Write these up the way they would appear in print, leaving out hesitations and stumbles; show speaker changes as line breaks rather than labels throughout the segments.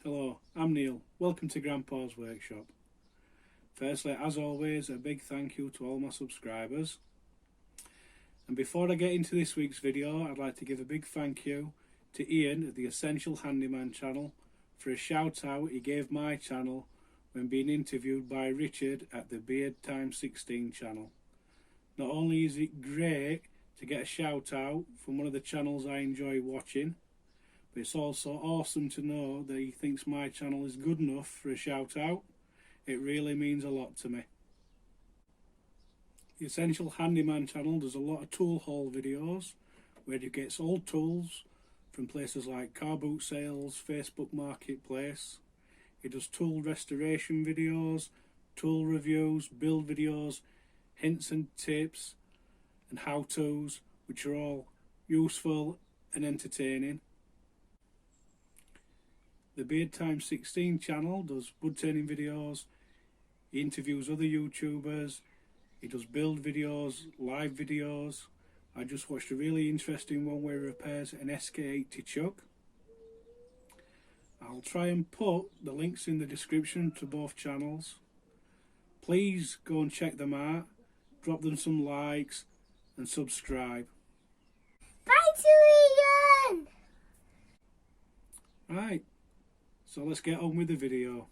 Hello, I'm Neil. Welcome to Grandpa's Workshop. Firstly, as always, a big thank you to all my subscribers. And before I get into this week's video, I'd like to give a big thank you to Ian at the Essential Handyman Channel for a shout out he gave my channel when being interviewed by Richard at the Beard Time 16 channel. Not only is it great to get a shout out from one of the channels I enjoy watching, but it's also awesome to know that he thinks my channel is good enough for a shout out. It really means a lot to me. The Essential Handyman Channel does a lot of tool haul videos where he gets old tools from places like car boot sales, Facebook Marketplace. He does tool restoration videos, tool reviews, build videos, hints and tips and how-tos, which are all useful and entertaining. The Beard Time 16 channel does wood turning videos, he interviews other YouTubers, he does build videos, live videos. I just watched a really interesting one where he repairs an SK80 chuck. I'll try and put the links in the description to both channels. Please go and check them out, drop them some likes and subscribe.
Bye to Ian!
Right. So let's get on with the video.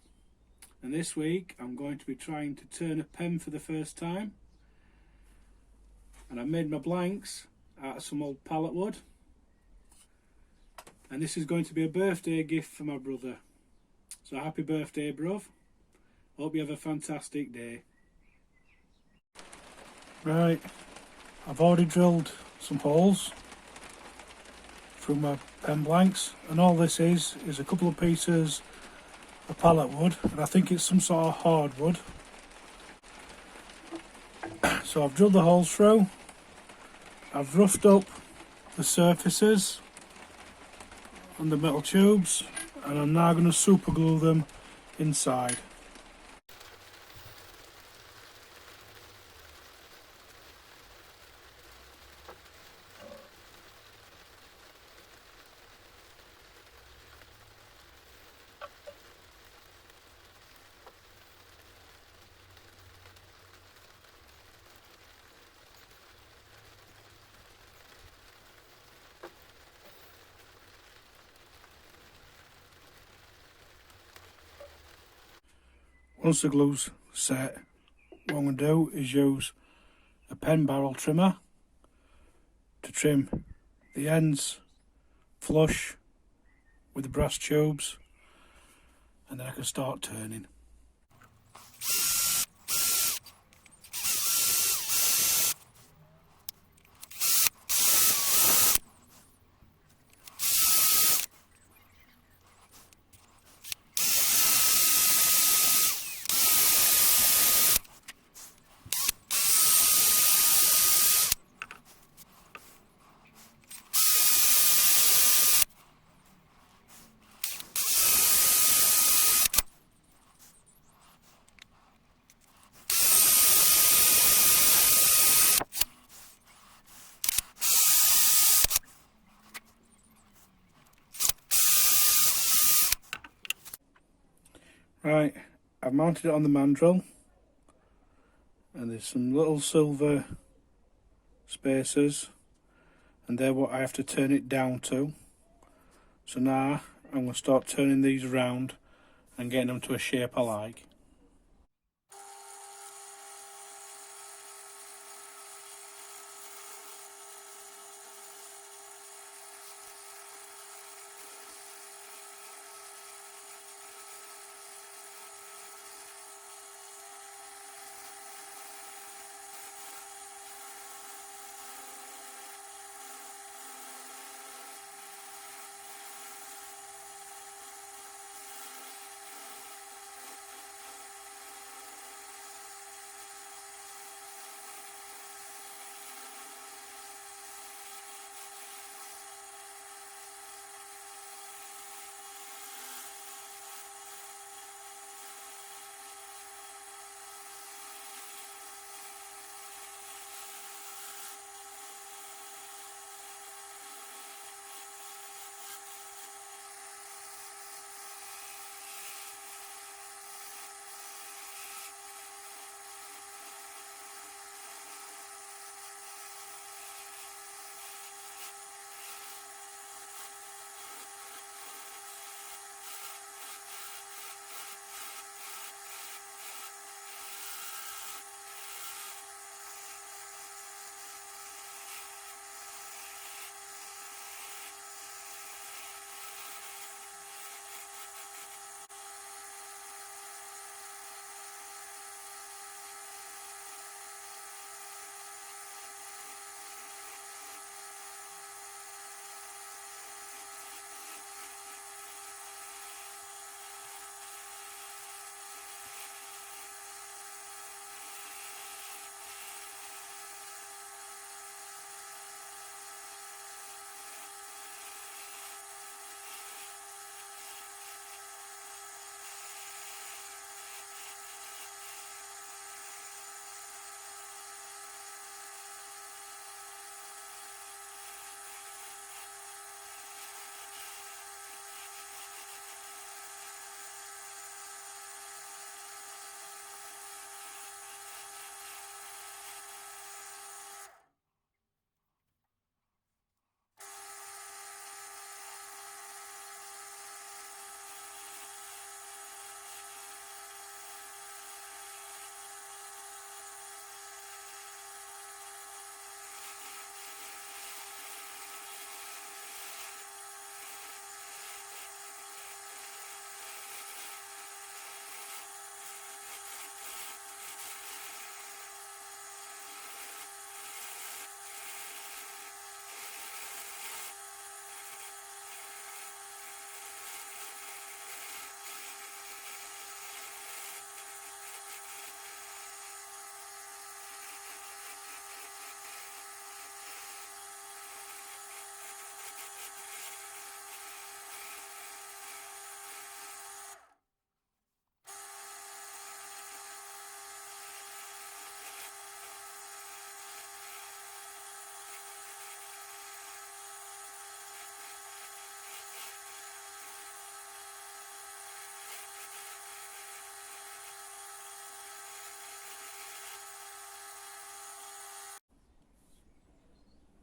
And this week I'm going to be trying to turn a pen for the first time. And I made my blanks out of some old pallet wood. And this is going to be a birthday gift for my brother. So happy birthday, bruv. Hope you have a fantastic day. Right, I've already drilled some holes through my pen blanks, and all this is a couple of pieces of pallet wood, and I think it's some sort of hardwood. So I've drilled the holes through, I've roughed up the surfaces on the metal tubes, and I'm now going to super glue them inside. Once the glue's set, what I'm going to do is use a pen barrel trimmer to trim the ends flush with the brass tubes, and then I can start turning. Right, I've mounted it on the mandrel, and there's some little silver spacers, and they're what I have to turn it down to. So now I'm going to start turning these around and getting them to a shape I like.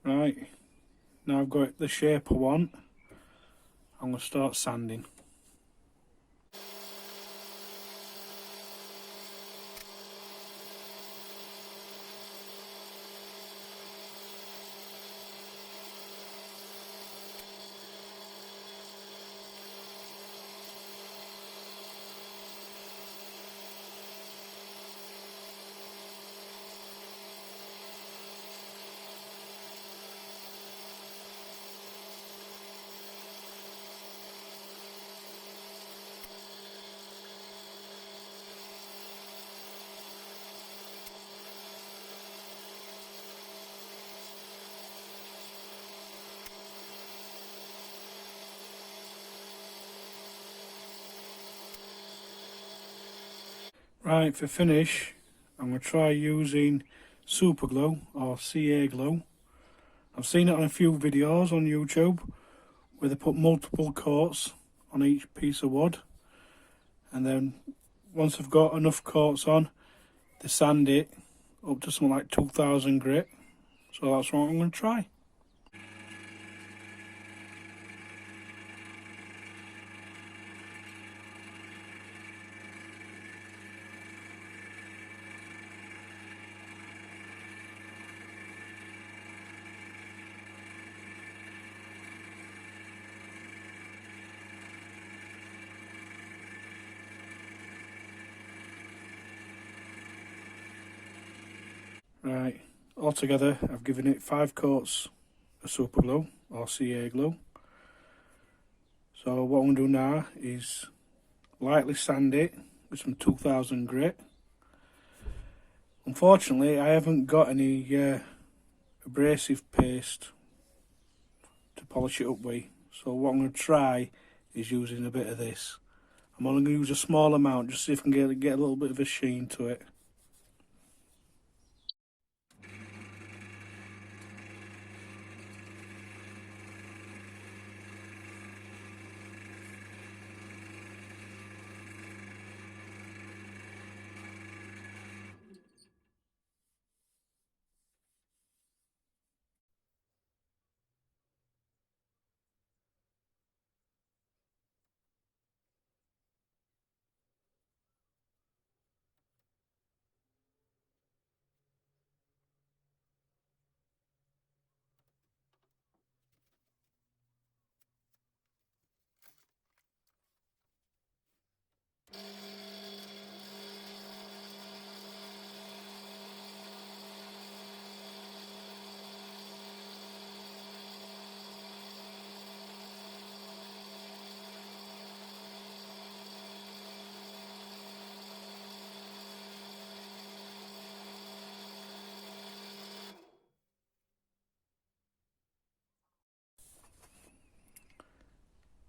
Right, now I've got the shape I want, I'm going to start sanding. Right, for finish, I'm going to try using super glue or CA glue. I've seen it on a few videos on YouTube where they put multiple coats on each piece of wood, and then once I've got enough coats on, they sand it up to something like 2000 grit. So that's what I'm going to try. Right, altogether I've given it 5 coats of super glue or CA glue. So what I'm going to do now is lightly sand it with some 2000 grit. Unfortunately, I haven't got any abrasive paste to polish it up with, so what I'm going to try is using a bit of this. I'm only going to use a small amount just so if I can get a little bit of a sheen to it.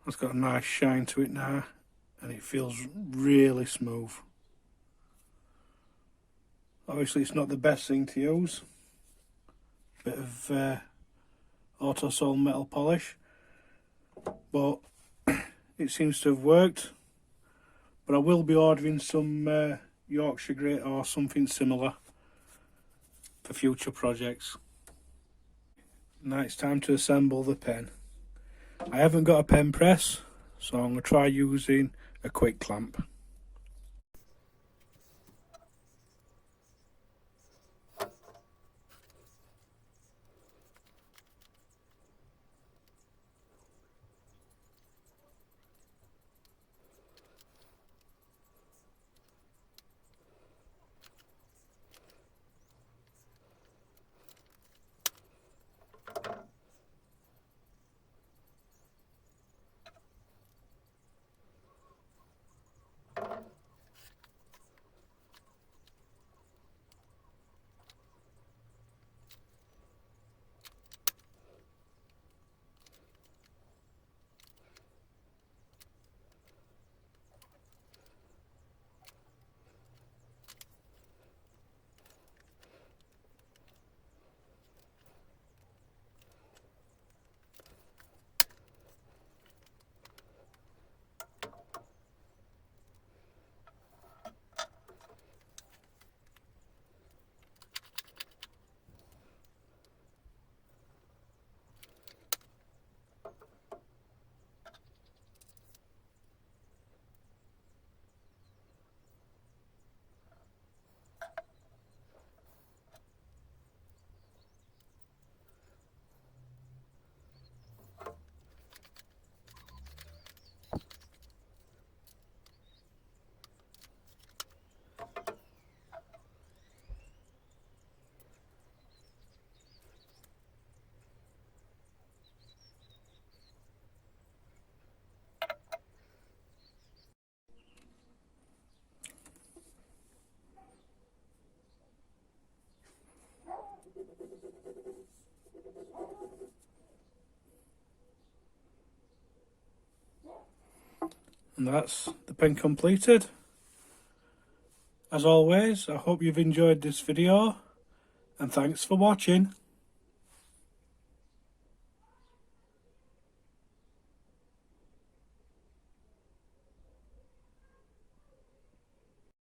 It's got a nice shine to it now, and it feels really smooth. Obviously it's not the best thing to use, bit of auto-sol metal polish, but it seems to have worked. But I will be ordering some Yorkshire grit or something similar for future projects. Now it's time to assemble the pen. I haven't got a pen press, so I'm going to try using a quick clamp. And that's the pen completed. As always, I hope you've enjoyed this video, and thanks for watching.